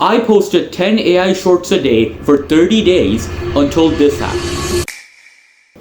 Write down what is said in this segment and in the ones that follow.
I posted 10 AI shorts a day for 30 days until this happened.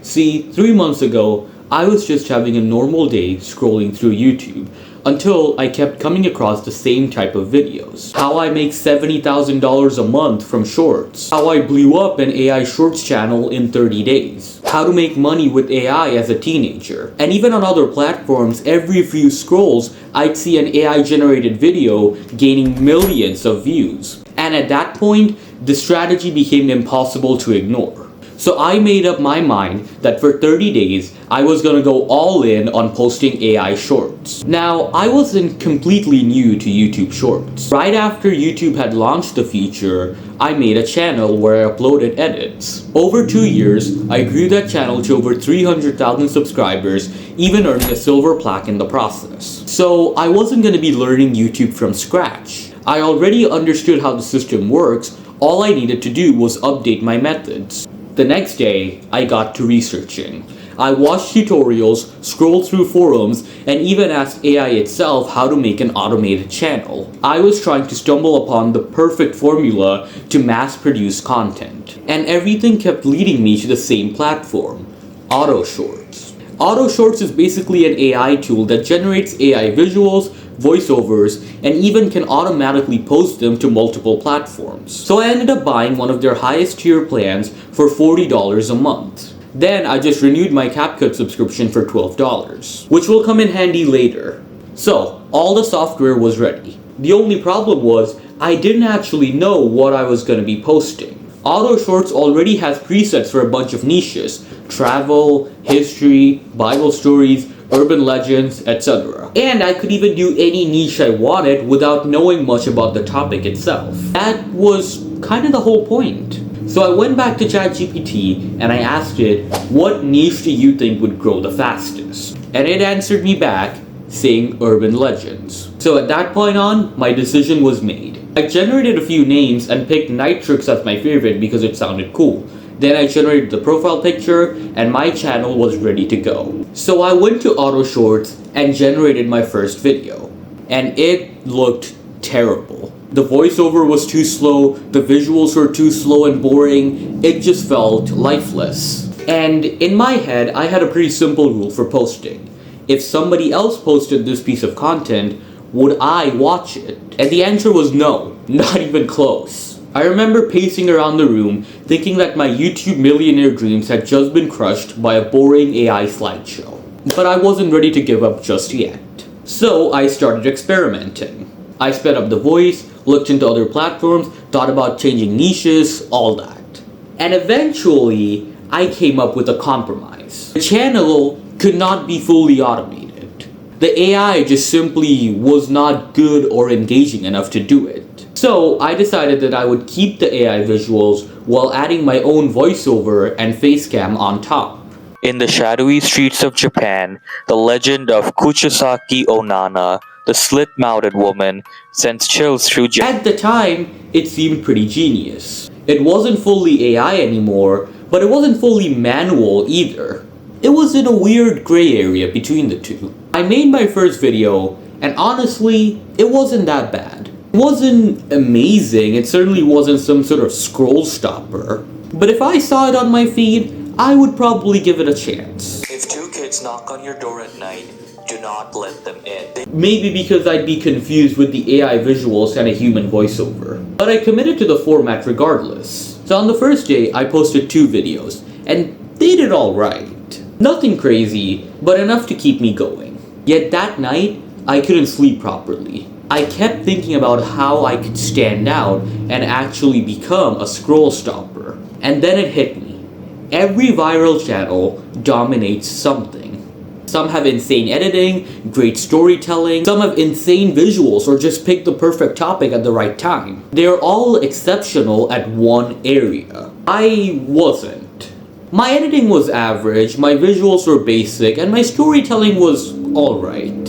See, 3 months ago, I was just having a normal day scrolling through YouTube until I kept coming across the same type of videos. How I make $70,000 a month from shorts. How I blew up an AI shorts channel in 30 days. How to make money with AI as a teenager. And even on other platforms, every few scrolls, I'd see an AI generated video gaining millions of views. And at that point, the strategy became impossible to ignore. So I made up my mind that for 30 days, I was gonna go all in on posting AI shorts. Now, I wasn't completely new to YouTube Shorts. Right after YouTube had launched the feature, I made a channel where I uploaded edits. Over 2 years, I grew that channel to over 300,000 subscribers, even earning a silver plaque in the process. So I wasn't gonna be learning YouTube from scratch. I already understood how the system works. All I needed to do was update my methods. The next day, I got to researching. I watched tutorials, scrolled through forums, and even asked AI itself how to make an automated channel. I was trying to stumble upon the perfect formula to mass-produce content. And everything kept leading me to the same platform, Auto Shorts. Auto Shorts is basically an AI tool that generates AI visuals, voiceovers, and even can automatically post them to multiple platforms. So I ended up buying one of their highest tier plans for $40 a month. Then I just renewed my CapCut subscription for $12, which will come in handy later. So all the software was ready. The only problem was I didn't actually know what I was going to be posting. Auto Shorts already has presets for a bunch of niches: travel, history, Bible stories, urban legends, etc. And I could even do any niche I wanted without knowing much about the topic itself. That was kind of the whole point. So I went back to ChatGPT and I asked it, what niche do you think would grow the fastest? And it answered me back saying urban legends. So at that point on, my decision was made. I generated a few names and picked Nitrix as my favorite because it sounded cool. Then I generated the profile picture and my channel was ready to go. So I went to Auto Shorts and generated my first video. And it looked terrible. The voiceover was too slow, the visuals were too slow and boring, it just felt lifeless. And in my head, I had a pretty simple rule for posting. If somebody else posted this piece of content, would I watch it? And the answer was no, not even close. I remember pacing around the room, thinking that my YouTube millionaire dreams had just been crushed by a boring AI slideshow. But I wasn't ready to give up just yet. So I started experimenting. I sped up the voice, looked into other platforms, thought about changing niches, all that. And eventually, I came up with a compromise. The channel could not be fully automated. The AI just simply was not good or engaging enough to do it. So I decided that I would keep the AI visuals while adding my own voiceover and facecam on top. In the shadowy streets of Japan, the legend of Kuchisaki Onana, the slit-mouthed woman, sends chills through At the time, it seemed pretty genius. It wasn't fully AI anymore, but it wasn't fully manual either. It was in a weird gray area between the two. I made my first video, and honestly, it wasn't that bad. It wasn't amazing, it certainly wasn't some sort of scroll stopper. But if I saw it on my feed, I would probably give it a chance. If two kids knock on your door at night, do not let them in. Maybe because I'd be confused with the AI visuals and a human voiceover. But I committed to the format regardless. So on the first day, I posted 2 videos, and they did alright. Nothing crazy, but enough to keep me going. Yet that night, I couldn't sleep properly. I kept thinking about how I could stand out and actually become a scroll stopper. And then it hit me. Every viral channel dominates something. Some have insane editing, great storytelling, some have insane visuals or just pick the perfect topic at the right time. They're all exceptional at one area. I wasn't. My editing was average, my visuals were basic, and my storytelling was alright.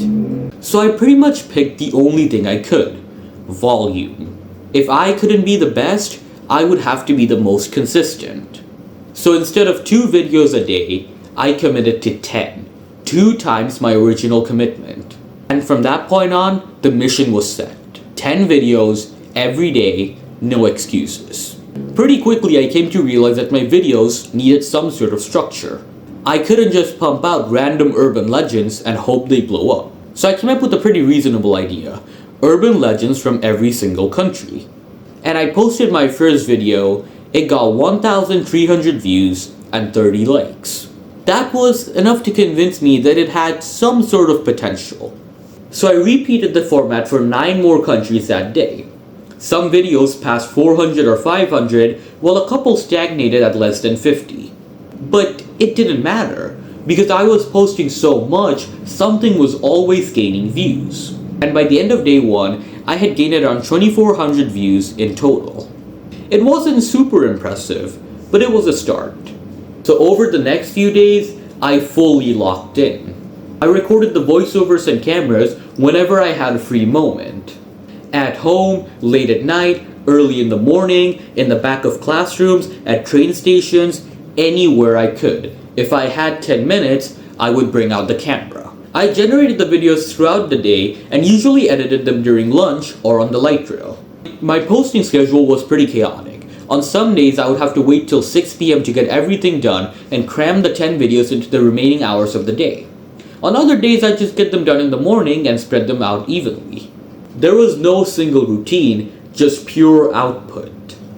So I pretty much picked the only thing I could: volume. If I couldn't be the best, I would have to be the most consistent. So instead of 2 videos a day, I committed to 10. 2 times my original commitment. And from that point on, the mission was set. 10 videos every day, no excuses. Pretty quickly I came to realize that my videos needed some sort of structure. I couldn't just pump out random urban legends and hope they blow up. So I came up with a pretty reasonable idea: urban legends from every single country. And I posted my first video. It got 1,300 views and 30 likes. That was enough to convince me that it had some sort of potential. So I repeated the format for 9 more countries that day. Some videos passed 400 or 500, while a couple stagnated at less than 50. But it didn't matter, because I was posting so much, something was always gaining views. And by the end of day 1, I had gained around 2,400 views in total. It wasn't super impressive, but it was a start. So over the next few days, I fully locked in. I recorded the voiceovers and cameras whenever I had a free moment. At home, late at night, early in the morning, in the back of classrooms, at train stations, anywhere I could. If I had 10 minutes, I would bring out the camera. I generated the videos throughout the day and usually edited them during lunch or on the light rail. My posting schedule was pretty chaotic. On some days I would have to wait till 6 p.m. to get everything done and cram the 10 videos into the remaining hours of the day. On other days I'd just get them done in the morning and spread them out evenly. There was no single routine, just pure output.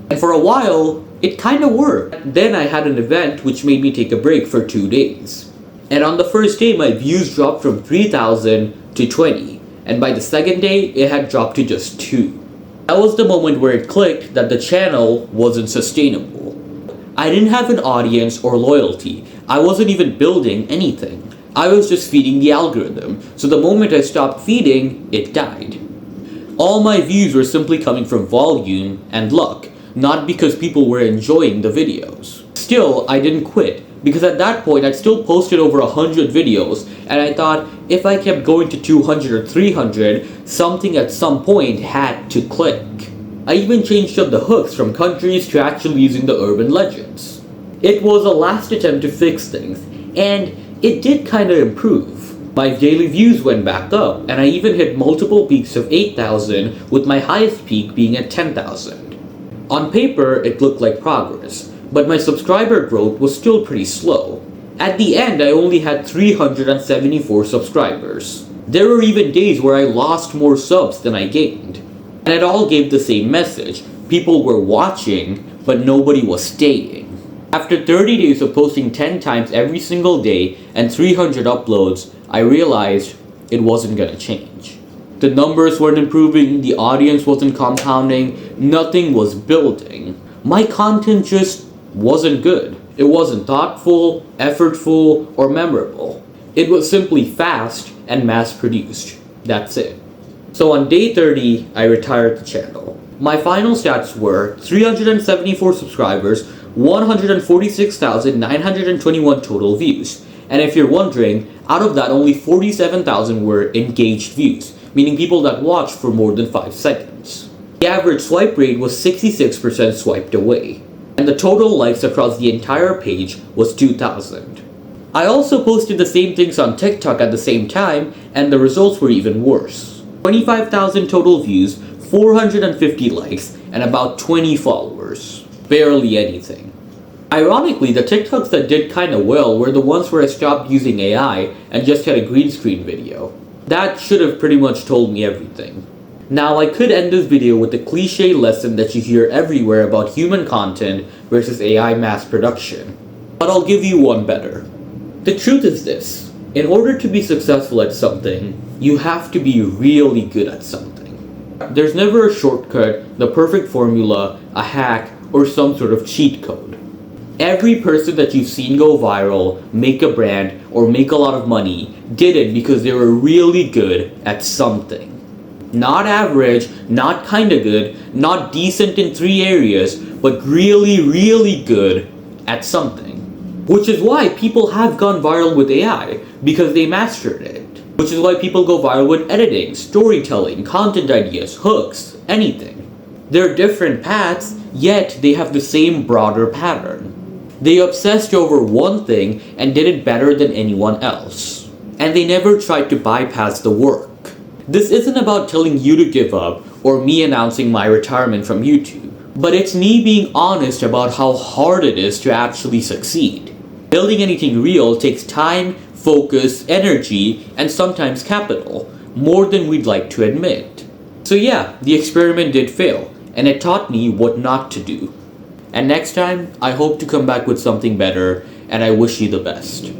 And for a while, it kinda worked. Then I had an event which made me take a break for 2 days. And on the first day my views dropped from 3,000 to 20. And by the second day, it had dropped to just 2. That was the moment where it clicked that the channel wasn't sustainable. I didn't have an audience or loyalty. I wasn't even building anything. I was just feeding the algorithm, so the moment I stopped feeding, it died. All my views were simply coming from volume and luck, not because people were enjoying the videos. Still, I didn't quit, because at that point I'd still posted over 100 videos, and I thought if I kept going to 200 or 300, something at some point had to click. I even changed up the hooks from countries to actually using the urban legends. It was a last attempt to fix things, and it did kinda improve. My daily views went back up, and I even hit multiple peaks of 8,000, with my highest peak being at 10,000. On paper, it looked like progress, but my subscriber growth was still pretty slow. At the end, I only had 374 subscribers. There were even days where I lost more subs than I gained. And it all gave the same message: people were watching, but nobody was staying. After 30 days of posting 10 times every single day and 300 uploads, I realized it wasn't gonna change. The numbers weren't improving, the audience wasn't compounding, nothing was building. My content just wasn't good. It wasn't thoughtful, effortful, or memorable. It was simply fast and mass-produced. That's it. So on day 30, I retired the channel. My final stats were 374 subscribers, 146,921 total views. And if you're wondering, out of that only 47,000 were engaged views, meaning people that watched for more than 5 seconds. The average swipe rate was 66% swiped away, and the total likes across the entire page was 2,000. I also posted the same things on TikTok at the same time, and the results were even worse. 25,000 total views, 450 likes, and about 20 followers. Barely anything. Ironically, the TikToks that did kinda well were the ones where I stopped using AI and just had a green screen video. That should have pretty much told me everything. Now, I could end this video with the cliche lesson that you hear everywhere about human content versus AI mass production. But I'll give you one better. The truth is this: in order to be successful at something, you have to be really good at something. There's never a shortcut, the perfect formula, a hack, or some sort of cheat code. Every person that you've seen go viral, make a brand, or make a lot of money did it because they were really good at something. Not average, not kinda good, not decent in 3 areas, but really, really good at something. Which is why people have gone viral with AI, because they mastered it. Which is why people go viral with editing, storytelling, content ideas, hooks, anything. They're different paths, yet they have the same broader pattern. They obsessed over one thing and did it better than anyone else. And they never tried to bypass the work. This isn't about telling you to give up or me announcing my retirement from YouTube, but it's me being honest about how hard it is to actually succeed. Building anything real takes time, focus, energy, and sometimes capital, more than we'd like to admit. So yeah, the experiment did fail, and it taught me what not to do. And next time, I hope to come back with something better, and I wish you the best.